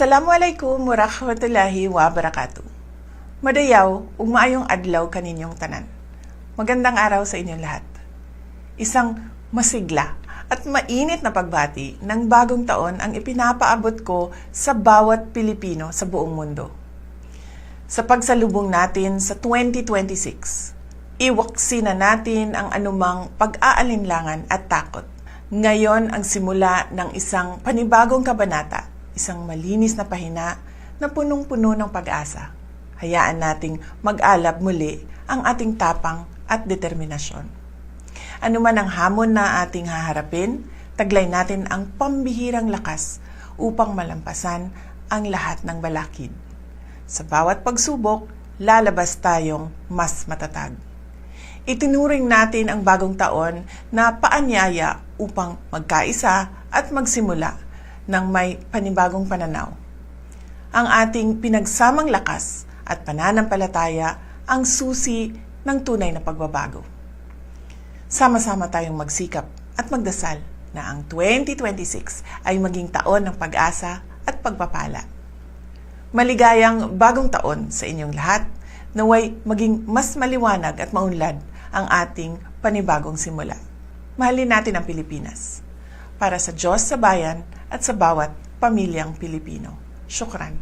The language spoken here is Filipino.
Assalamualaikum warahmatullahi wabarakatuh. Madayaw, ug maayong adlaw kaninyong tanan. Magandang araw sa inyong lahat. Isang masigla at mainit na pagbati ng bagong taon ang ipinapaabot ko sa bawat Pilipino sa buong mundo. Sa pagsalubong natin sa 2026, iwaksi na natin ang anumang pag-aalinlangan at takot. Ngayon ang simula ng isang panibagong kabanata, isang malinis na pahina na punong-puno ng pag-asa. Hayaan nating mag-alab muli ang ating tapang at determinasyon. Ano man ang hamon na ating haharapin, taglay natin ang pambihirang lakas upang malampasan ang lahat ng balakid. Sa bawat pagsubok, lalabas tayong mas matatag. Itinuring natin ang bagong taon na paanyaya upang magkaisa at magsimula ng may panibagong pananaw. Ang ating pinagsamang lakas at pananampalataya ang susi ng tunay na pagbabago. Sama-sama tayong magsikap at magdasal na ang 2026 ay maging taon ng pag-asa at pagpapala. Maligayang bagong taon sa inyong lahat, naway maging mas maliwanag at maunlad ang ating panibagong simula. Mahalin natin ang Pilipinas. Para sa Diyos sa bayan at sa bawat pamilyang Pilipino. Syukran.